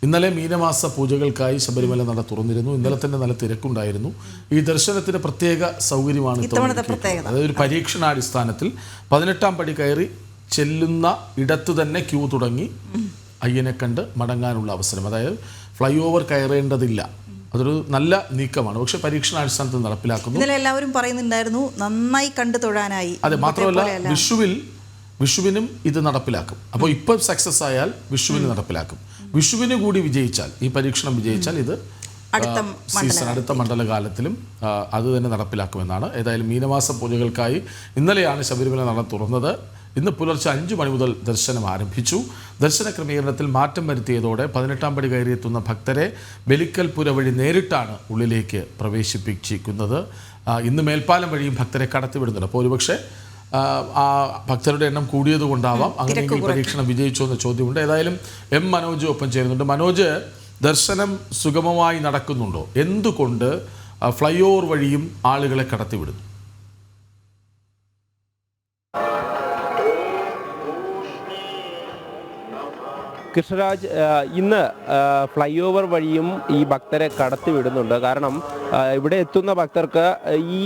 ഇന്നലെ മീനമാസ പൂജകൾക്കായി ശബരിമല നട തുറന്നിരുന്നു. ഇന്നലെ തന്നെ നല്ല തിരക്കുണ്ടായിരുന്നു. ഈ ദർശനത്തിന് പ്രത്യേക സൗകര്യമാണ് അതായത് ഒരു പരീക്ഷണാടിസ്ഥാനത്തിൽ 18-ാം പടി കയറി ചെല്ലുന്ന ഇടത്തു തന്നെ ക്യൂ തുടങ്ങി അയ്യനെ കണ്ട് മടങ്ങാനുള്ള അവസരം. അതായത് ഫ്ലൈ ഓവർ കയറേണ്ടതില്ല. അതൊരു നല്ല നീക്കമാണ്. പക്ഷെ പരീക്ഷണാടിസ്ഥാനത്തിൽ നടപ്പിലാക്കുന്നു. എല്ലാവരും പറയുന്നുണ്ടായിരുന്നു നന്നായി കണ്ടു തൊഴാനായി. അതെ, മാത്രമല്ല വിഷുവിനും ഇത് നടപ്പിലാക്കും. അപ്പോൾ ഇപ്പം സക്സസ് ആയാൽ വിഷുവിന് നടപ്പിലാക്കും. വിഷുവിന് കൂടി വിജയിച്ചാൽ, ഈ പരീക്ഷണം വിജയിച്ചാൽ ഇത് അടുത്ത മണ്ഡലകാലത്തിലും അത് തന്നെ നടപ്പിലാക്കുമെന്നാണ്. ഏതായാലും മീനമാസ പൂജകൾക്കായി ഇന്നലെയാണ് ശബരിമല നട തുറന്നത്. ഇന്ന് പുലർച്ചെ 5 മണി മുതൽ ദർശനം ആരംഭിച്ചു. ദർശന ക്രമീകരണത്തിൽ മാറ്റം വരുത്തിയതോടെ 18-ാം പടി കയറിയെത്തുന്ന ഭക്തരെ ബലിക്കൽ പുര വഴി നേരിട്ടാണ് ഉള്ളിലേക്ക് പ്രവേശിപ്പിച്ചിരിക്കുന്നത്. ഇന്ന് മേൽപ്പാലം വഴിയും ഭക്തരെ കടത്തിവിടുന്നുണ്ട്. അപ്പോൾ ഒരുപക്ഷെ ആ ഭക്തരുടെ എണ്ണം കൂടിയതുകൊണ്ടാവാം അങ്ങനെയെങ്കിൽ പരീക്ഷണം വിജയിച്ചോ എന്ന ചോദ്യമുണ്ട്. ഏതായാലും മനോജ് ഒപ്പം ചേരുന്നുണ്ട്. മനോജ്, ദർശനം സുഗമമായി നടക്കുന്നുണ്ടോ? എന്തുകൊണ്ട് ഫ്ലൈ ഓവർ വഴിയും ആളുകളെ കടത്തിവിടുന്നു? കൃഷ്ണരാജ്, ഇന്ന് ഫ്ലൈ ഓവർ വഴിയും ഈ ഭക്തരെ കടത്തിവിടുന്നുണ്ട്. കാരണം ഇവിടെ എത്തുന്ന ഭക്തർക്ക് ഈ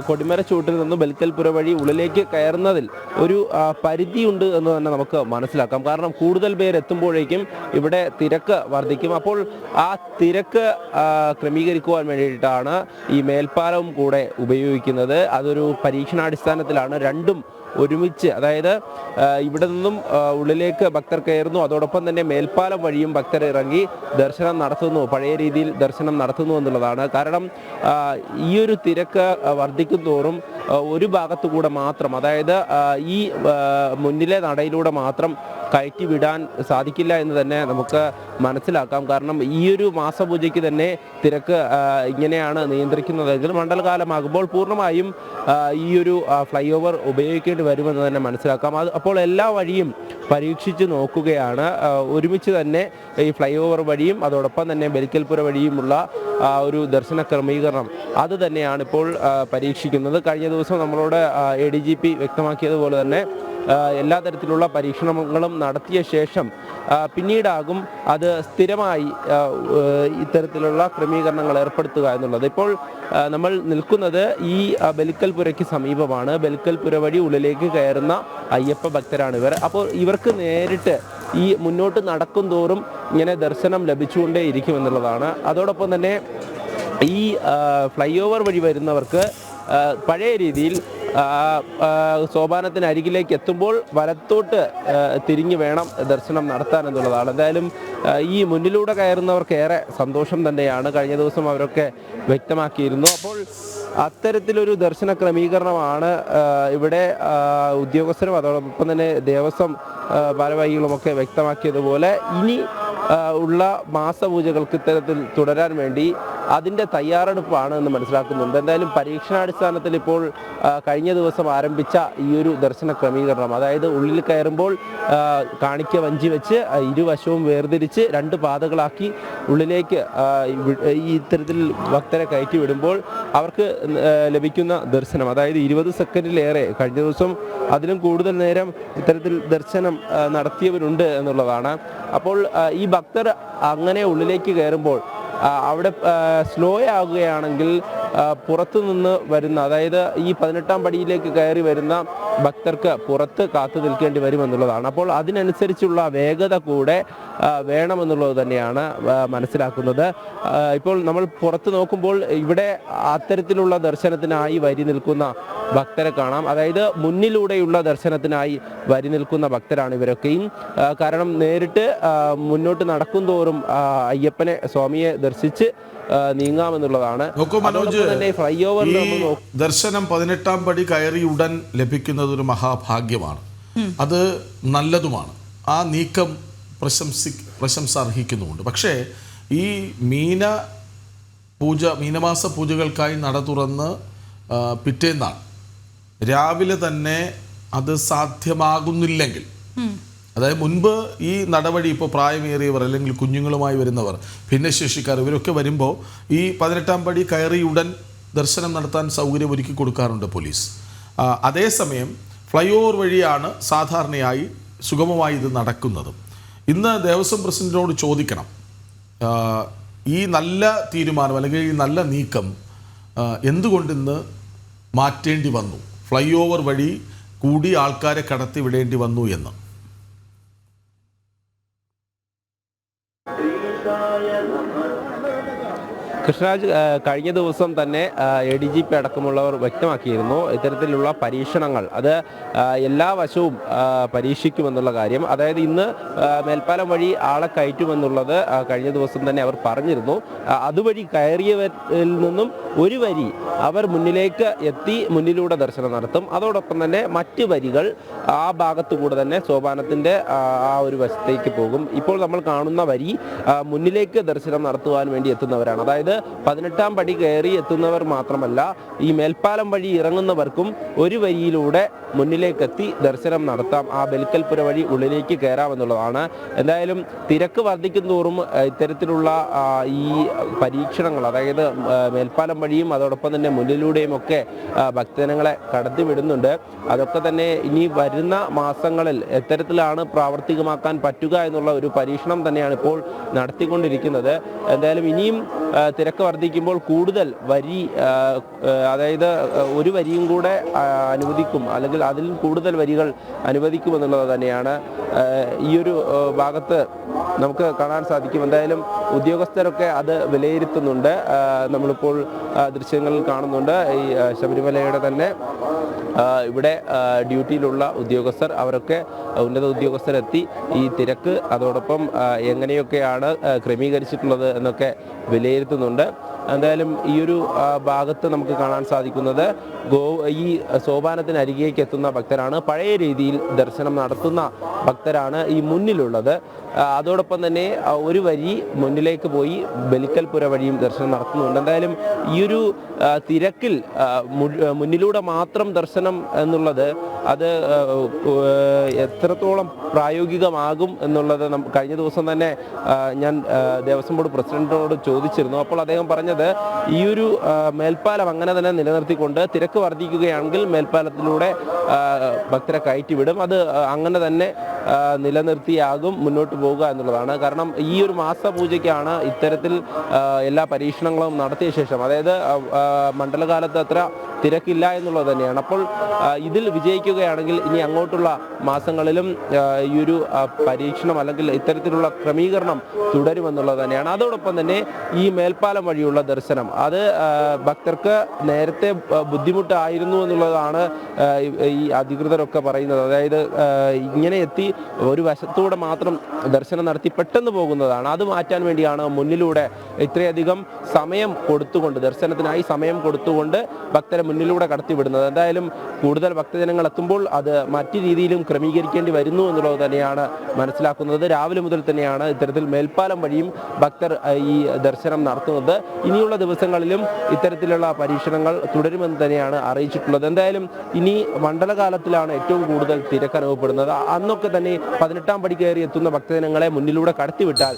കൊടിമര ചൂട്ടിൽ നിന്ന് ബലിക്കൽപുര വഴി ഉള്ളിലേക്ക് കയറുന്നതിൽ ഒരു പരിധിയുണ്ട് എന്ന് തന്നെ നമുക്ക് മനസ്സിലാക്കാം. കാരണം കൂടുതൽ പേരെത്തുമ്പോഴേക്കും ഇവിടെ തിരക്ക് വർദ്ധിക്കും. അപ്പോൾ ആ തിരക്ക് ക്രമീകരിക്കുവാൻ വേണ്ടിയിട്ടാണ് ഈ മേൽപ്പാലവും കൂടെ ഉപയോഗിക്കുന്നത്. അതൊരു പരീക്ഷണാടിസ്ഥാനത്തിലാണ് രണ്ടും ഒരുമിച്ച്. അതായത് ഇവിടെ നിന്നും ഉള്ളിലേക്ക് ഭക്തർ കയറുന്നു, അതോടൊപ്പം തന്നെ മേൽപ്പാലം വഴിയും ഭക്തർ ഇറങ്ങി ദർശനം നടത്തുന്നു, പഴയ രീതിയിൽ ദർശനം നടത്തുന്നു എന്നുള്ളതാണ്. കാരണം ഈ ഒരു തിരക്ക് വർദ്ധിക്കും തോറും ഒരു ഭാഗത്തു കൂടെ മാത്രം, അതായത് ഈ മുന്നിലെ നടയിലൂടെ മാത്രം കയറ്റി വിടാൻ സാധിക്കില്ല എന്ന് തന്നെ നമുക്ക് മനസ്സിലാക്കാം. കാരണം ഈ ഒരു മാസപൂജയ്ക്ക് തന്നെ തിരക്ക് ഇങ്ങനെയാണ് നിയന്ത്രിക്കുന്നതെങ്കിൽ മണ്ഡലകാലമാകുമ്പോൾ പൂർണ്ണമായും ഈ ഒരു ഫ്ലൈ ഓവർ ഉപയോഗിക്കേണ്ടി വരുമെന്ന് തന്നെ മനസ്സിലാക്കാം. അപ്പോൾ എല്ലാ വഴിയും പരീക്ഷിച്ച് നോക്കുകയാണ്. ഒരുമിച്ച് തന്നെ ഈ ഫ്ലൈ ഓവർ വഴിയും അതോടൊപ്പം തന്നെ ബലിക്കൽപുര വഴിയുമുള്ള ഒരു ദർശന ക്രമീകരണം അത് തന്നെയാണ് ഇപ്പോൾ പരീക്ഷിക്കുന്നത്. കഴിഞ്ഞ ദിവസം നമ്മളോട് ADGP വ്യക്തമാക്കിയതുപോലെ തന്നെ എല്ലാ തരത്തിലുള്ള പരീക്ഷണങ്ങളും നടത്തിയ ശേഷം പിന്നീടാകും അത് സ്ഥിരമായി ഇത്തരത്തിലുള്ള ക്രമീകരണങ്ങൾ ഏർപ്പെടുത്തുക എന്നുള്ളത്. ഇപ്പോൾ നമ്മൾ നിൽക്കുന്നത് ഈ ബലിക്കൽപുരയ്ക്ക് സമീപമാണ്. ബലിക്കൽപുര വഴി ഉള്ളിലേക്ക് കയറുന്ന അയ്യപ്പ ഭക്തരാണ് ഇവർ. അപ്പോൾ ഇവർക്ക് നേരിട്ട് ഈ മുന്നോട്ട് നടക്കും തോറും ഇങ്ങനെ ദർശനം ലഭിച്ചുകൊണ്ടേ ഇരിക്കുമെന്നുള്ളതാണ്. അതോടൊപ്പം തന്നെ ഈ ഫ്ലൈ ഓവർ വഴി വരുന്നവർക്ക് പഴയ രീതിയിൽ സോപാനത്തിന് അരികിലേക്ക് എത്തുമ്പോൾ വലത്തോട്ട് തിരിഞ്ഞു വേണം ദർശനം നടത്താൻ എന്നുള്ളതാണ്. എന്തായാലും ഈ മുന്നിലൂടെ കയറുന്നവർക്ക് ഏറെ സന്തോഷം തന്നെയാണ്. കഴിഞ്ഞ ദിവസം അവരൊക്കെ വ്യക്തമാക്കിയിരുന്നു. അപ്പോൾ അത്തരത്തിലൊരു ദർശന ക്രമീകരണമാണ് ഇവിടെ ഉദ്യോഗസ്ഥരും അതോടൊപ്പം തന്നെ ദേവസ്വം ഭാരവാഹികളുമൊക്കെ വ്യക്തമാക്കിയതുപോലെ ഇനി ഉള്ള മാസപൂജകൾക്ക് ഇത്തരത്തിൽ തുടരാൻ വേണ്ടി അതിൻ്റെ തയ്യാറെടുപ്പാണ് എന്ന് മനസ്സിലാക്കുന്നുണ്ട്. എന്തായാലും പരീക്ഷണാടിസ്ഥാനത്തിൽ ഇപ്പോൾ കഴിഞ്ഞ ദിവസം ആരംഭിച്ച ഈ ഒരു ദർശന ക്രമീകരണം, അതായത് ഉള്ളിൽ കയറുമ്പോൾ കാണിക്ക വഞ്ചി വെച്ച് ഇരുവശവും വേർതിരിച്ച് 2 പാതകളാക്കി ഉള്ളിലേക്ക് ഈ ഇത്തരത്തിൽ ഭക്തരെ കയറ്റി വിടുമ്പോൾ അവർക്ക് ലഭിക്കുന്ന ദർശനം, അതായത് 20 സെക്കൻഡിലേറെ, കഴിഞ്ഞ ദിവസം അതിലും കൂടുതൽ നേരം ഇത്തരത്തിൽ ദർശനം നടത്തിയവരുണ്ട് എന്നുള്ളതാണ്. അപ്പോൾ ഈ ഭക്തർ അങ്ങനെ ഉള്ളിലേക്ക് കയറുമ്പോൾ അവിടെ സ്ലോ ആകുകയാണെങ്കിൽ പുറത്തു നിന്ന് വരുന്ന, അതായത് ഈ 18-ാം പടിയിലേക്ക് കയറി വരുന്ന ഭക്തർക്ക് പുറത്ത് കാത്തു നിൽക്കേണ്ടി വരുമെന്നുള്ളതാണ്. അപ്പോൾ അതിനനുസരിച്ചുള്ള വേഗത കൂടെ വേണമെന്നുള്ളത് തന്നെയാണ് മനസ്സിലാക്കുന്നത്. ഇപ്പോൾ നമ്മൾ പുറത്ത് നോക്കുമ്പോൾ ഇവിടെ അത്തരത്തിലുള്ള ദർശനത്തിനായി വരി നിൽക്കുന്ന ഭക്തരെ കാണാം. അതായത് മുന്നിലൂടെയുള്ള ദർശനത്തിനായി വരി നിൽക്കുന്ന ഭക്തരാണ് ഇവരൊക്കെയും. കാരണം നേരിട്ട് മുന്നോട്ട് നടക്കും തോറും അയ്യപ്പനെ, സ്വാമിയെ ദർശിച്ച് നീങ്ങാമെന്നുള്ളതാണ്. ഫ്ലൈ ഓവർ ദർശനം 18-ാം പടി കയറി ഉടൻ ലഭിക്കുന്നത് ഒരു മഹാഭാഗ്യമാണ്. അത് നല്ലതുമാണ്. ആ നീക്കം പ്രശംസ അർഹിക്കുന്നുമുണ്ട്. പക്ഷേ ഈ മീനമാസ പൂജകൾക്കായി നട തുറന്ന് പിറ്റേന്നാൾ രാവിലെ തന്നെ അത് സാധ്യമാകുന്നില്ലെങ്കിൽ, അതായത് മുൻപ് ഈ നടപടി ഇപ്പോൾ പ്രായമേറിയവർ അല്ലെങ്കിൽ കുഞ്ഞുങ്ങളുമായി വരുന്നവർ, ഭിന്നശേഷിക്കാർ, ഇവരൊക്കെ വരുമ്പോൾ ഈ 18-ാം പടി കയറി ഉടൻ ദർശനം നടത്താൻ സൗകര്യം ഒരുക്കി കൊടുക്കാറുണ്ട് പോലീസ്. അതേസമയം ഫ്ലൈ ഓവർ വഴിയാണ് സാധാരണയായി സുഗമമായി ഇത് നടക്കുന്നത്. ഇന്ന് ദേവസ്വം പ്രസിഡന്റിനോട് ചോദിക്കണം, ഈ നല്ല തീരുമാനം അല്ലെങ്കിൽ ഈ നല്ല നീക്കം എന്തുകൊണ്ടിന്ന് മാറ്റേണ്ടി വന്നു, ഫ്ലൈ ഓവർ വഴി കൂടി ആൾക്കാരെ കടത്തി വിടേണ്ടി വന്നു എന്ന്? കൃഷ്ണരാജ്, കഴിഞ്ഞ ദിവസം തന്നെ ADGP അടക്കമുള്ളവർ വ്യക്തമാക്കിയിരുന്നു ഇത്തരത്തിലുള്ള പരീക്ഷണങ്ങൾ അത് എല്ലാ വശവും പരീക്ഷിക്കുമെന്നുള്ള കാര്യം. അതായത് ഇന്ന് മേൽപ്പാലം വഴി ആളെ കയറ്റുമെന്നുള്ളത് കഴിഞ്ഞ ദിവസം തന്നെ അവർ പറഞ്ഞിരുന്നു. അതുവഴി കയറിയവരിൽ നിന്നും ഒരു വരി അവർ മുന്നിലേക്ക് എത്തി മുന്നിലൂടെ ദർശനം നടത്തും. അതോടൊപ്പം തന്നെ മറ്റ് വരികൾ ആ ഭാഗത്തു കൂടെ തന്നെ സോപാനത്തിൻ്റെ ആ ഒരു വശത്തേക്ക് പോകും. ഇപ്പോൾ നമ്മൾ കാണുന്ന വരി മുന്നിലേക്ക് ദർശനം നടത്തുവാൻ വേണ്ടി എത്തുന്നവരാണ്. അതായത് 18-ാം പടി കയറി എത്തുന്നവർ മാത്രമല്ല, ഈ മേൽപ്പാലം വഴി ഇറങ്ങുന്നവർക്കും ഒരു വരിയിലൂടെ മുന്നിലേക്കെത്തി ദർശനം നടത്താം. ആ ബലിക്കൽപുര വഴി ഉള്ളിലേക്ക് കയറാമെന്നുള്ളതാണ്. എന്തായാലും തിരക്ക് വർദ്ധിക്കും തോറും ഇത്തരത്തിലുള്ള ഈ പരീക്ഷണങ്ങൾ, അതായത് മേൽപ്പാലം വഴിയും അതോടൊപ്പം തന്നെ മുന്നിലൂടെയും ഒക്കെ ഭക്തജനങ്ങളെ കടത്തിവിടുന്നുണ്ട്. അതൊക്കെ തന്നെ ഇനി വരുന്ന മാസങ്ങളിൽ എത്തരത്തിലാണ് പ്രാവർത്തികമാക്കാൻ പറ്റുക എന്നുള്ള ഒരു പരീക്ഷണം തന്നെയാണ് ഇപ്പോൾ നടത്തിക്കൊണ്ടിരിക്കുന്നത്. എന്തായാലും ഇനിയും തിരക്ക് വർദ്ധിക്കുമ്പോൾ കൂടുതൽ വരി, അതായത് ഒരു വരിയും കൂടെ അനുവദിക്കും, അല്ലെങ്കിൽ അതിൽ കൂടുതൽ വരികൾ അനുവദിക്കുമെന്നുള്ളത് തന്നെയാണ് ഈ ഒരു ഭാഗത്ത് നമുക്ക് കാണാൻ സാധിക്കും. എന്തായാലും ഉദ്യോഗസ്ഥരൊക്കെ അത് വിലയിരുത്തുന്നുണ്ട്. നമ്മളിപ്പോൾ ദൃശ്യങ്ങളിൽ കാണുന്നുണ്ട് ഈ ശബരിമലയുടെ തന്നെ ഇവിടെ ഡ്യൂട്ടിയിലുള്ള ഉദ്യോഗസ്ഥർ, അവരൊക്കെ ഉന്നത ഉദ്യോഗസ്ഥരെത്തി ഈ തിരക്ക് അതോടൊപ്പം എങ്ങനെയൊക്കെയാണ് ക്രമീകരിച്ചിട്ടുള്ളത് എന്നൊക്കെ വിലയിരുത്തുന്നുണ്ട്. എന്തായാലും ഈ ഒരു ഭാഗത്ത് നമുക്ക് കാണാൻ സാധിക്കുന്നത് ഈ സോപാനത്തിനരികേക്ക് എത്തുന്ന ഭക്തരാണ്. പഴയ രീതിയിൽ ദർശനം നടത്തുന്ന ഭക്തരാണ് ഈ മുന്നിലുള്ളത്. അതോടൊപ്പം തന്നെ ഒരു വരി മുന്നിലേക്ക് പോയി ബലിക്കൽപുര വഴിയും ദർശനം നടത്തുന്നുണ്ട്. എന്തായാലും ഈ ഒരു തിരക്കിൽ മുന്നിലൂടെ മാത്രം ദർശനം എന്നുള്ളത് അത് എത്രത്തോളം പ്രായോഗികമാകും എന്നുള്ളത് കഴിഞ്ഞ ദിവസം തന്നെ ഞാൻ ദേവസ്വം ബോർഡ് പ്രസിഡന്റിനോട് ചോദിച്ചിരുന്നു. അപ്പോൾ അദ്ദേഹം പറഞ്ഞത് ഈ ഒരു മേൽപ്പാലം അങ്ങനെ തന്നെ നിലനിർത്തിക്കൊണ്ട് തിരക്ക് വർദ്ധിക്കുകയാണെങ്കിൽ മേൽപ്പാലത്തിലൂടെ ഭക്തരെ കയറ്റിവിടും. അത് അങ്ങനെ തന്നെ നിലനിർത്തിയാകും മുന്നോട്ട് പോകുക എന്നുള്ളതാണ്. കാരണം ഈ ഒരു മാസപൂജയ്ക്കാണ് ഇത്തരത്തിൽ എല്ലാ പരീക്ഷണങ്ങളും നടത്തിയ ശേഷം, അതായത് മണ്ഡലകാലത്ത് അത്ര തിരക്കില്ല എന്നുള്ളത് തന്നെയാണ്. അപ്പോൾ ഇതിൽ വിജയിക്കുകയാണെങ്കിൽ ഇനി അങ്ങോട്ടുള്ള മാസങ്ങളിലും ഈ ഒരു പരീക്ഷണം അല്ലെങ്കിൽ ഇത്തരത്തിലുള്ള ക്രമീകരണം തുടരുമെന്നുള്ളത് തന്നെയാണ്. അതോടൊപ്പം തന്നെ ഈ മേൽപ്പാലം വഴിയുള്ള ദർശനം അത് ഭക്തർക്ക് നേരത്തെ ബുദ്ധിമുട്ടായിരുന്നു എന്നുള്ളതാണ് ഈ അധികൃതരൊക്കെ പറയുന്നത്. അതായത് ഇങ്ങനെ എത്തി ഒരു വശത്തൂടെ മാത്രം ദർശനം നടത്തി പെട്ടെന്ന് പോകുന്നതാണ്. അത് മാറ്റാൻ വേണ്ടിയാണ് മുന്നിലൂടെ ഇത്രയധികം സമയം കൊടുത്തുകൊണ്ട്, ദർശനത്തിനായി സമയം കൊടുത്തുകൊണ്ട് ഭക്തരെ മുന്നിലൂടെ കടത്തിവിടുന്നത്. എന്തായാലും കൂടുതൽ ഭക്തജനങ്ങൾ എത്തുമ്പോൾ അത് മറ്റു രീതിയിലും ക്രമീകരിക്കേണ്ടി വരുന്നു എന്നുള്ളത് തന്നെയാണ് മനസ്സിലാക്കുന്നത്. രാവിലെ മുതൽ തന്നെയാണ് ഇത്തരത്തിൽ മേൽപ്പാലം വഴിയും ഭക്തർ ഈ ദർശനം നടത്തുന്നത്. ഇനിയുള്ള ദിവസങ്ങളിലും ഇത്തരത്തിലുള്ള പരീക്ഷണങ്ങൾ തുടരുമെന്ന് തന്നെയാണ് അറിയിച്ചിട്ടുള്ളത്. എന്തായാലും ഇനി മണ്ഡലകാലത്തിലാണ് ഏറ്റവും കൂടുതൽ തിരക്ക് അനുഭവപ്പെടുന്നത്. അന്നൊക്കെ തന്നെ 18-ാം പടി കയറി എത്തുന്ന ഭക്തജനങ്ങളെ മുന്നിലൂടെ കടത്തിവിട്ടാൽ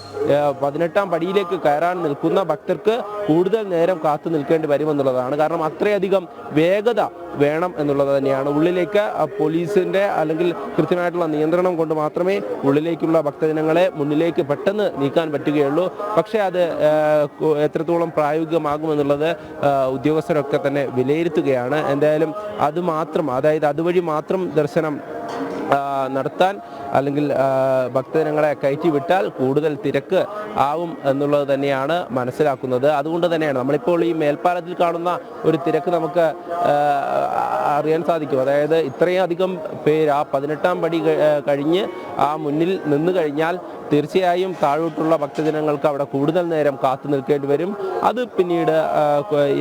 18-ാം പടിയിലേക്ക് കയറാൻ നിൽക്കുന്ന ഭക്തർക്ക് കൂടുതൽ നേരം കാത്തു നിൽക്കേണ്ടി വരുമെന്നുള്ളതാണ്. കാരണം അത്രയധികം വേഗത വേണം എന്നുള്ളത് തന്നെയാണ്. ഉള്ളിലേക്ക് പോലീസിന്റെ അല്ലെങ്കിൽ കൃത്യമായിട്ടുള്ള നിയന്ത്രണം കൊണ്ട് മാത്രമേ ഉള്ളിലേക്കുള്ള ഭക്തജനങ്ങളെ മുന്നിലേക്ക് പെട്ടെന്ന് നീക്കാൻ പറ്റുകയുള്ളൂ. പക്ഷേ അത് എത്രത്തോളം പ്രായോഗികമാകുമെന്നുള്ളത് ഉദ്യോഗസ്ഥരൊക്കെ തന്നെ വിലയിരുത്തുകയാണ്. എന്തായാലും അത് മാത്രം, അതായത് അതുവഴി മാത്രം ദർശനം നടത്താൻ അല്ലെങ്കിൽ ഭക്തജനങ്ങളെ കയറ്റിവിട്ടാൽ കൂടുതൽ തിരക്ക് ആവും എന്നുള്ളത് തന്നെയാണ് മനസ്സിലാക്കുന്നത്. അതുകൊണ്ട് തന്നെയാണ് നമ്മളിപ്പോൾ ഈ മേൽപ്പാലത്തിൽ കാണുന്ന ഒരു തിരക്ക് നമുക്ക് അറിയാൻ സാധിക്കും. അതായത് ഇത്രയും അധികം പേര് ആ 18-ാം പടി കഴിഞ്ഞ് ആ മുന്നിൽ നിന്ന് കഴിഞ്ഞാൽ തീർച്ചയായും താഴോട്ടുള്ള ഭക്തജനങ്ങൾക്ക് അവിടെ കൂടുതൽ നേരം കാത്തു നിൽക്കേണ്ടി വരും. അത് പിന്നീട്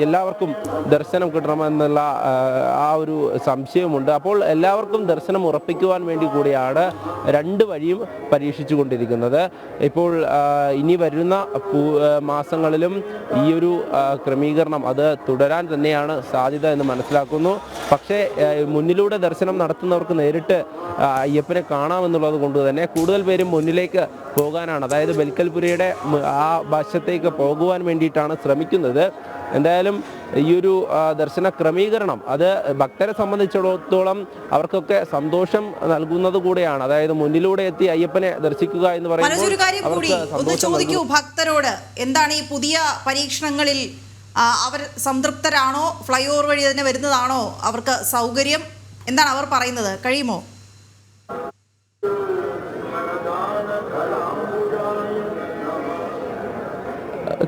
എല്ലാവർക്കും ദർശനം കിട്ടണമെന്നുള്ള ആ ഒരു സംശയമുണ്ട്. അപ്പോൾ എല്ലാവർക്കും ദർശനം ഉറപ്പിക്കുവാൻ വേണ്ടി കൂടിയാണ് രണ്ട് വഴിയും പരീക്ഷിച്ചു കൊണ്ടിരിക്കുന്നത്. ഇപ്പോൾ ഇനി വരുന്ന മാസങ്ങളിലും ഈ ഒരു ക്രമീകരണം അത് തുടരാൻ തന്നെയാണ് സാധ്യത എന്ന് മനസ്സിലാക്കുന്നു. പക്ഷേ മുന്നിലൂടെ ദർശനം നടത്തുന്നവർക്ക് നേരിട്ട് അയ്യപ്പനെ കാണാമെന്നുള്ളത് കൊണ്ട് തന്നെ കൂടുതൽ പേരും മുന്നിലേക്ക് പോകാനാണ്, അതായത് ബലിക്കൽപുരയുടെ ആ വശത്തേക്ക് പോകുവാൻ വേണ്ടിയിട്ടാണ് ശ്രമിക്കുന്നത്. എന്തായാലും ഈ ഒരു ദർശന ക്രമീകരണം അത് ഭക്തരെ സംബന്ധിച്ചിടത്തോളം അവർക്കൊക്കെ സന്തോഷം നൽകുന്നത് കൂടെയാണ്. അതായത് മുന്നിലൂടെ എത്തി അയ്യപ്പനെ ദർശിക്കുക എന്ന് മനസ്സൊരു കാര്യം കൂടി ഒന്ന് ചോദിക്കൂ പറയുമ്പോൾ ഭക്തരോട്, എന്താണ് ഈ പുതിയ പരീക്ഷണങ്ങളിൽ അവർ സംതൃപ്തരാണോ? ഫ്ലൈ ഓവർ വഴി തന്നെ വരുന്നതാണോ അവർക്ക് സൗകര്യം? എന്താണ് അവർ പറയുന്നത്? കഴിയുമോ?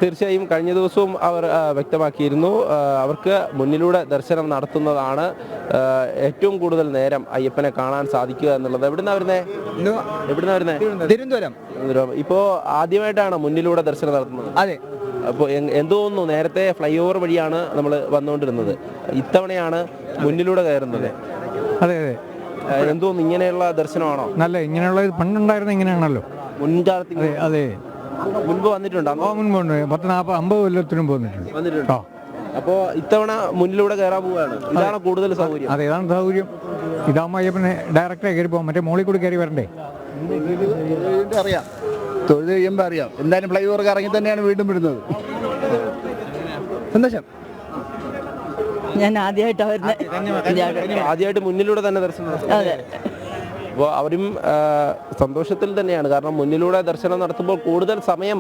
തീർച്ചയായും കഴിഞ്ഞ ദിവസവും അവർ വ്യക്തമാക്കിയിരുന്നു, അവർക്ക് മുന്നിലൂടെ ദർശനം നടത്തുന്നതാണ് ഏറ്റവും കൂടുതൽ നേരം അയ്യപ്പനെ കാണാൻ സാധിക്കുക എന്നുള്ളത്. എവിടുന്നാ വരുന്നേ? തിരുവനന്തപുരം. ഇപ്പോൾ ആദ്യമായിട്ടാണ് മുന്നിലൂടെ ദർശനം നടത്തുന്നത്? അതെ. അപ്പോൾ എന്ത് തോന്നുന്നു? നേരത്തെ ഫ്ലൈ ഓവർ വഴിയാണ് നമ്മൾ വന്നുകൊണ്ടിരുന്നത്, ഇത്തവണയാണ് മുന്നിലൂടെ കയറുന്നത്. അതെ അതെ. എന്ത് തോന്നുന്നു? ഇങ്ങനെയുള്ള ദർശനമാണോ? നല്ല ഇങ്ങനെയുള്ള പണ്ടുണ്ടായിരുന്ന ഇങ്ങനെയാണല്ലോ മുൻകാലത്തിൽ. അതെ അതെ. മുൻപ് വന്നിട്ടുണ്ടോ? മുൻപുണ്ട്. 10-40-50 കൊല്ലത്തിനും വന്നിട്ടുണ്ട്. അപ്പോൾ ഇത്തവണ മുന്നിലൂടെ കയറാൻ പോവുകയാണ്. ഇതാണ് കൂടുതൽ സൗകര്യം. അതെ, ഇതാണ് സൗകര്യം. ഇതാകുമ്പോൾ അയ്യപ്പനെ ഡയറക്റ്റായി കയറി പോകാം. മറ്റേ മോളിൽ കൂടി കയറി വരണ്ടേ? അറിയാം, തൊഴുത് കഴിയുമ്പോൾ അറിയാം. എന്തായാലും ഫ്ലൈ ഓവർ ഇറങ്ങി തന്നെയാണ് വീണ്ടും വിടുന്നത്. സന്തോഷം. ഞാൻ ആദ്യമായിട്ടാണ് വരുന്നത്. ആദ്യമായിട്ട് മുന്നിലൂടെ തന്നെ ദർശനം നടത്തുന്നത്. അതെ. അപ്പോൾ അവരും സന്തോഷത്തിൽ തന്നെയാണ്. കാരണം മുന്നിലൂടെ ദർശനം നടത്തുമ്പോൾ കൂടുതൽ സമയം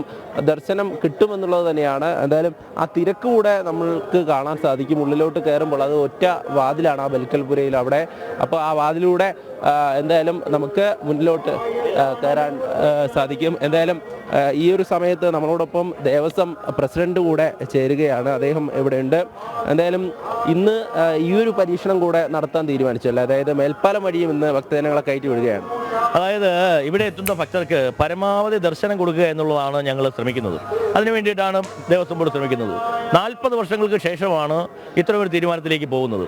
ദർശനം കിട്ടുമെന്നുള്ളത് തന്നെയാണ്. എന്തായാലും ആ തിരക്ക് കൂടെ നമ്മൾക്ക് കാണാൻ സാധിക്കും ഉള്ളിലോട്ട് കയറുമ്പോൾ. അത് ഒറ്റ വാതിലാണ് ആ ബലിക്കൽപുരയിൽ അവിടെ. അപ്പോൾ ആ വാതിലൂടെ എന്തായാലും നമുക്ക് മുന്നിലോട്ട് കയറാൻ സാധിക്കും. എന്തായാലും ഈ ഒരു സമയത്ത് നമ്മളോടൊപ്പം ദേവസ്വം പ്രസിഡന്റ് കൂടെ ചേരുകയാണ്. അദ്ദേഹം ഇവിടെ ഉണ്ട്. എന്തായാലും ഇന്ന് ഈ ഒരു പരീക്ഷണം കൂടെ നടത്താൻ തീരുമാനിച്ചല്ലേ? അതായത് മേൽപ്പാലം വഴിയും ഇന്ന് ഭക്തജനങ്ങളെ കയറ്റി വിടുകയാണ്. അതായത് ഇവിടെ എത്തുന്ന ഭക്തർക്ക് പരമാവധി ദർശനം കൊടുക്കുക എന്നുള്ളതാണ് ഞങ്ങൾ ശ്രമിക്കുന്നത്. അതിനു വേണ്ടിയിട്ടാണ് ദേവസ്വം ബോർഡ് ശ്രമിക്കുന്നത്. 40 വർഷങ്ങൾക്ക് ശേഷമാണ് ഇത്തരമൊരു തീരുമാനത്തിലേക്ക് പോകുന്നത്.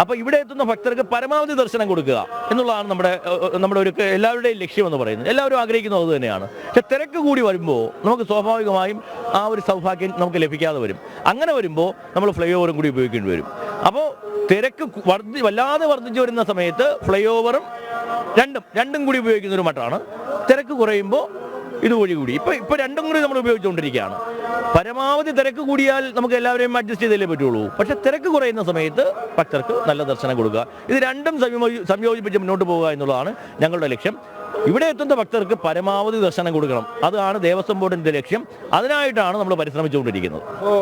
അപ്പോൾ ഇവിടെ എത്തുന്ന ഭക്തർക്ക് പരമാവധി ദർശനം കൊടുക്കുക എന്നുള്ളതാണ് നമ്മുടെ ഒരു എല്ലാവരുടെയും ലക്ഷ്യമെന്ന് പറയുന്നത്. എല്ലാവരും ആഗ്രഹിക്കുന്നത് അത് തന്നെയാണ്. പക്ഷെ തിരക്ക് കൂടി വരുമ്പോൾ നമുക്ക് സ്വാഭാവികമായും ആ ഒരു സൗഭാഗ്യം നമുക്ക് ലഭിക്കാതെ വരും. അങ്ങനെ വരുമ്പോൾ നമ്മൾ ഫ്ലൈ ഓവറും കൂടി ഉപയോഗിക്കേണ്ടി വരും. അപ്പോൾ തിരക്ക് വല്ലാതെ വർദ്ധിച്ചു വരുന്ന സമയത്ത് ഫ്ലൈ ഓവറും രണ്ടും കൂടി ഉപയോഗിക്കുന്ന ഒരു മട്ടാണ്. തിരക്ക് കുറയുമ്പോൾ ഇതുവഴി കൂടി ഇപ്പൊ രണ്ടും കൂടി നമ്മൾ ഉപയോഗിച്ചുകൊണ്ടിരിക്കുകയാണ്. പരമാവധി തിരക്ക് കൂടിയാൽ നമുക്ക് എല്ലാവരെയും അഡ്ജസ്റ്റ് ചെയ്തല്ലേ പറ്റുള്ളൂ. പക്ഷെ തിരക്ക് കുറയുന്ന സമയത്ത് ഭക്തർക്ക് നല്ല ദർശനം കൊടുക്കുക, ഇത് രണ്ടും സംയോജിപ്പിച്ച് മുന്നോട്ട് പോകുക എന്നുള്ളതാണ് ഞങ്ങളുടെ ലക്ഷ്യം. ഇവിടെ എത്തുന്ന ഭക്തർക്ക് പരമാവധി ദർശനം കൊടുക്കണം, അതാണ് ദേവസ്വം ബോർഡിന്റെ ലക്ഷ്യം. അതിനായിട്ടാണ് നമ്മൾ പരിശ്രമിച്ചുകൊണ്ടിരിക്കുന്നത്. അപ്പോൾ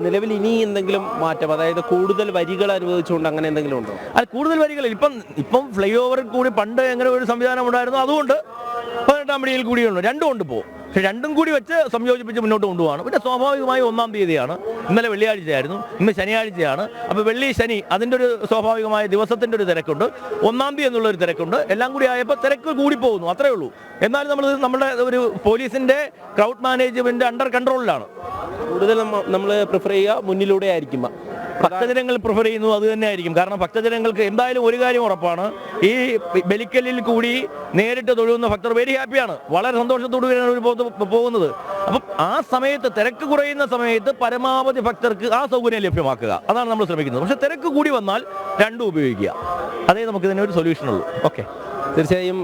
നിലവിൽ ഇനി എന്തെങ്കിലും മാറ്റം, അതായത് കൂടുതൽ വരികൾ അനുവദിച്ചുകൊണ്ട് അങ്ങനെ എന്തെങ്കിലും ഉണ്ടോ? അത് കൂടുതൽ വരികൾ ഇപ്പം ഫ്ലൈ ഓവറിൽ കൂടി പണ്ട് എങ്ങനെ ഒരു സംവിധാനം ഉണ്ടായിരുന്നു, അതുകൊണ്ട് 18-ാം പടിയിൽ കൂടിയുള്ളൂ. രണ്ടും ഉണ്ട് ഇപ്പോൾ. പക്ഷെ രണ്ടും കൂടി വെച്ച് സംയോജിപ്പിച്ച് മുന്നോട്ട് കൊണ്ടുപോകണം. പിന്നെ സ്വാഭാവികമായി 1-ാം തീയതിയാണ്, ഇന്നലെ വെള്ളിയാഴ്ചയായിരുന്നു, ഇന്ന് ശനിയാഴ്ചയാണ്. അപ്പോൾ വെള്ളി ശനി അതിൻ്റെ ഒരു സ്വാഭാവികമായ ദിവസത്തിൻ്റെ ഒരു തിരക്കുണ്ട്, 1-ാം തീയതി എന്നുള്ളൊരു തിരക്കുണ്ട്. എല്ലാം കൂടി ആയപ്പോൾ തിരക്ക് കൂടി പോകുന്നു, അത്രേ ഉള്ളൂ. എന്നാലും നമ്മുടെ ഒരു പോലീസിൻ്റെ ക്രൗഡ് മാനേജ്മെൻറ്റ് അണ്ടർ കൺട്രോളിലാണ്. കൂടുതൽ നമ്മൾ പ്രിഫർ ചെയ്യുക മുന്നിലൂടെ ആയിരിക്കും. ഭക്തജനങ്ങൾ പ്രിഫർ ചെയ്യുന്നു അത് തന്നെ ആയിരിക്കും. കാരണം ഭക്തജനങ്ങൾക്ക് എന്തായാലും ഒരു കാര്യം ഉറപ്പാണ്, ഈ ബലിക്കല്ലിൽ കൂടി നേരിട്ട് തൊഴുന്ന ഭക്തർ വെരി ഹാപ്പിയാണ്, വളരെ സന്തോഷത്തോടുകൂടിയാണ് പോകുന്നത്. അപ്പം ആ സമയത്ത് തിരക്ക് കുറയുന്ന സമയത്ത് പരമാവധി ഭക്തർക്ക് ആ സൗകര്യം ലഭ്യമാക്കുക, അതാണ് നമ്മൾ ശ്രമിക്കുന്നത്. പക്ഷെ തിരക്ക് കൂടി വന്നാൽ രണ്ടും ഉപയോഗിക്കുക, അതേ നമുക്ക് ഇതിന് ഒരു സൊല്യൂഷൻ ഉള്ളൂ. ഓക്കെ. തീർച്ചയായും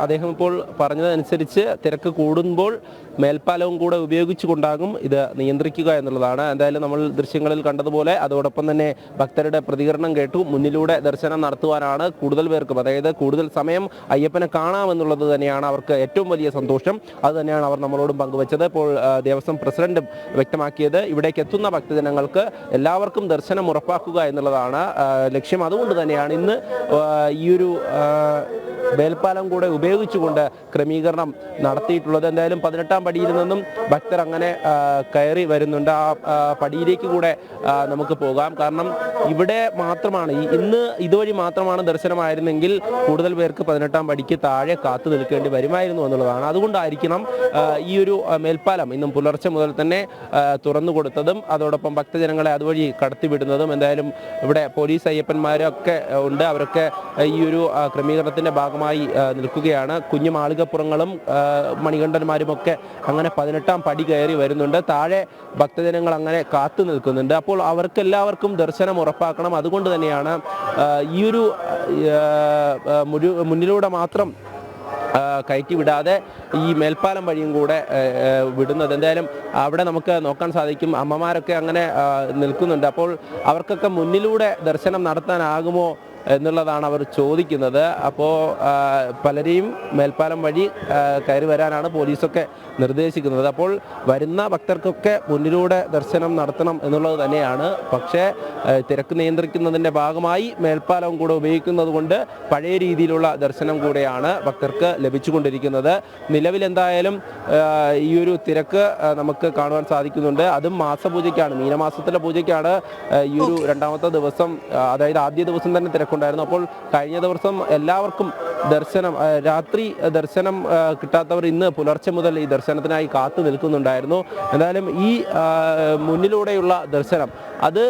അദ്ദേഹം ഇപ്പോൾ പറഞ്ഞതനുസരിച്ച് തിരക്ക് കൂടുമ്പോൾ മേൽപ്പാലവും കൂടെ ഉപയോഗിച്ചുകൊണ്ടാകും ഇത് നിയന്ത്രിക്കുക എന്നുള്ളതാണ്. എന്തായാലും നമ്മൾ ദൃശ്യങ്ങളിൽ കണ്ടതുപോലെ അതോടൊപ്പം തന്നെ ഭക്തരുടെ പ്രതികരണം കേട്ടു. മുന്നിലൂടെ ദർശനം നടത്തുവാനാണ് കൂടുതൽ പേർക്കും, അതായത് കൂടുതൽ സമയം അയ്യപ്പനെ കാണാമെന്നുള്ളത് തന്നെയാണ് അവർക്ക് ഏറ്റവും വലിയ സന്തോഷം. അത് തന്നെയാണ് അവർ നമ്മളോടും പങ്കുവച്ചത്. ഇപ്പോൾ ദേവസ്വം പ്രസിഡന്റും വ്യക്തമാക്കിയത് ഇവിടേക്ക് എത്തുന്ന ഭക്തജനങ്ങൾക്ക് എല്ലാവർക്കും ദർശനം ഉറപ്പാക്കുക എന്നുള്ളതാണ് ലക്ഷ്യം. അതുകൊണ്ട് തന്നെയാണ് ഇന്ന് ഈ ഒരു മേൽപ്പാലം കൂടെ ഉപയോഗിച്ചുകൊണ്ട് ക്രമീകരണം നടത്തിയിട്ടുള്ളത്. എന്തായാലും 18-ാം പടിയിൽ നിന്നും ഭക്തർ അങ്ങനെ കയറി വരുന്നുണ്ട്. ആ പടിയിലേക്ക് കൂടെ നമുക്ക് പോകാം. കാരണം ഇവിടെ മാത്രമാണ് ഇന്ന് ഇതുവഴി മാത്രമാണ് ദർശനമായിരുന്നെങ്കിൽ കൂടുതൽ പേർക്ക് 18-ാം പടിക്ക് താഴെ കാത്തു നിൽക്കേണ്ടി വരുമായിരുന്നു എന്നുള്ളതാണ്. അതുകൊണ്ടായിരിക്കണം ഈ ഒരു മേൽപ്പാലം ഇന്നും പുലർച്ചെ മുതൽ തന്നെ തുറന്നു കൊടുത്തതും അതോടൊപ്പം ഭക്തജനങ്ങളെ അതുവഴി കടത്തിവിടുന്നതും. എന്തായാലും ഇവിടെ പോലീസ് അയ്യപ്പന്മാരൊക്കെ ഉണ്ട്, അവരൊക്കെ ഈ ഒരു ക്രമീകരണത്തിന്റെ ഭാഗമായി നിൽക്കുകയാണ്. കുഞ്ഞു മാളികപ്പുറങ്ങളും മണികണ്ഠന്മാരുമൊക്കെ അങ്ങനെ 18-ാം പടി കയറി വരുന്നുണ്ട്. താഴെ ഭക്തജനങ്ങൾ അങ്ങനെ കാത്തു നിൽക്കുന്നുണ്ട്. അപ്പോൾ അവർക്കെല്ലാവർക്കും ദർശനം ഉറപ്പാക്കണം. അതുകൊണ്ട് തന്നെയാണ് ഈ ഒരു മുന്നിലൂടെ മാത്രം കയറ്റി വിടാതെ ഈ മേൽപ്പാലം വഴിയും കൂടെ വിടുന്നത്. എന്തായാലും അവിടെ നമുക്ക് നോക്കാൻ സാധിക്കും, അമ്മമാരൊക്കെ അങ്ങനെ നിൽക്കുന്നുണ്ട്. അപ്പോൾ അവർക്കൊക്കെ മുന്നിലൂടെ ദർശനം നടത്താനാകുമോ എന്നുള്ളതാണ് അവർ ചോദിക്കുന്നത്. അപ്പോൾ പലരെയും മേൽപ്പാലം വഴി കയറി വരാനാണ് പോലീസൊക്കെ നിർദ്ദേശിക്കുന്നത്. അപ്പോൾ വരുന്ന ഭക്തർക്കൊക്കെ മുന്നിലൂടെ ദർശനം നടത്തണം എന്നുള്ളത് തന്നെയാണ്. പക്ഷേ തിരക്ക് നിയന്ത്രിക്കുന്നതിൻ്റെ ഭാഗമായി മേൽപ്പാലം കൂടെ ഉപയോഗിക്കുന്നത് കൊണ്ട് പഴയ രീതിയിലുള്ള ദർശനം കൂടെയാണ് ഭക്തർക്ക് ലഭിച്ചുകൊണ്ടിരിക്കുന്നത്. നിലവിൽ എന്തായാലും ഈ ഒരു തിരക്ക് നമുക്ക് കാണുവാൻ സാധിക്കുന്നുണ്ട്. അതും മാസപൂജയ്ക്കാണ്, മീനമാസത്തിലെ പൂജയ്ക്കാണ് ഈ ഒരു രണ്ടാമത്തെ ദിവസം, അതായത് ആദ്യ ദിവസം തന്നെ തിരക്കുണ്ടായിരുന്നു. അപ്പോൾ കഴിഞ്ഞ ദിവസം എല്ലാവർക്കും ദർശനം, രാത്രി ദർശനം കിട്ടാത്തവർ ഇന്ന് പുലർച്ചെ മുതൽ ഈ ദർശനത്തിനായി കാത്തു നിൽക്കുന്നുണ്ടായിരുന്നു. എന്തായാലും ഈ മുന്നിലൂടെയുള്ള ദർശനം അത്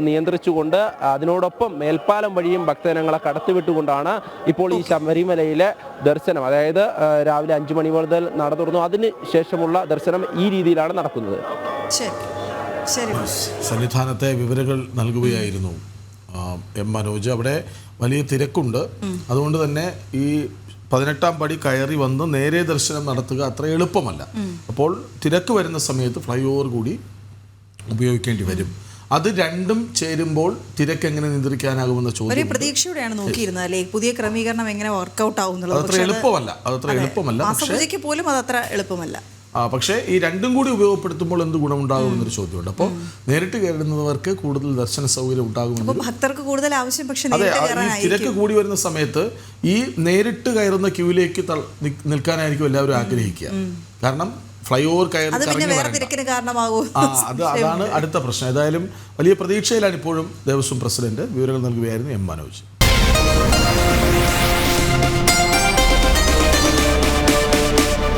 നിയന്ത്രിച്ചുകൊണ്ട് അതിനോടൊപ്പം മേൽപ്പാലം വഴിയും ഭക്തജനങ്ങളെ കടത്തിവിട്ടുകൊണ്ടാണ് ഇപ്പോൾ ഈ ശബരിമലയിലെ ദർശനം, അതായത് രാവിലെ 5 മണി മുതൽ നട തുറന്നു അതിന് ശേഷമുള്ള ദർശനം ഈ രീതിയിലാണ് നടക്കുന്നത്. ശരി, സന്നിധാനത്തെ വിവരങ്ങൾ നൽകുകയായിരുന്നു എം മനോജ്. അവിടെ വലിയ തിരക്കുണ്ട്, അതുകൊണ്ട് തന്നെ ഈ 18ാം പടി കയറി വന്ന് നേരെ ദർശനം നടത്തുക അത്ര എളുപ്പമല്ല. അപ്പോൾ തിരക്ക് വരുന്ന സമയത്ത് ഫ്ലൈ ഓവർ കൂടി ഉപയോഗിക്കേണ്ടി വരും. അത് രണ്ടും ചേരുമ്പോൾ തിരക്ക് എങ്ങനെ നിയന്ത്രിക്കാനാകുമെന്ന ചോദ്യം പ്രതീക്ഷയോടെയാണ് നോക്കിയിരുന്നത് അല്ലേ, പുതിയ ക്രമീകരണം എങ്ങനെ വർക്കൗട്ട് ആവുന്നുള്ളത്. അതത്ര എളുപ്പമല്ല. മാസപൂജയ്ക്ക് പോലും അതത്ര എളുപ്പമല്ല. പക്ഷേ ഈ രണ്ടും കൂടി ഉപയോഗപ്പെടുത്തുമ്പോൾ എന്ത് ഗുണമുണ്ടാകുമെന്നൊരു ചോദ്യമുണ്ട്. അപ്പോൾ നേരിട്ട് കയറുന്നവർക്ക് കൂടുതൽ ദർശന സൗകര്യം ഉണ്ടാകുമെന്ന്, ഭക്തർക്ക് കൂടുതൽ ആവശ്യം. പക്ഷേ അതെ, ഈ തിരക്ക് കൂടി വരുന്ന സമയത്ത് ഈ നേരിട്ട് കയറുന്ന ക്യൂവിലേക്ക് നിൽക്കാനായിരിക്കും എല്ലാവരും ആഗ്രഹിക്കുക. കാരണം ഫ്ലൈ ഓവർ അതാണ് അടുത്ത പ്രശ്നം. ഏതായാലും വലിയ പ്രതീക്ഷയിലാണ് ഇപ്പോഴും ദേവസ്വം പ്രസിഡന്റ്. വിവരങ്ങൾ നൽകുകയായിരുന്നു എം മനോജ്.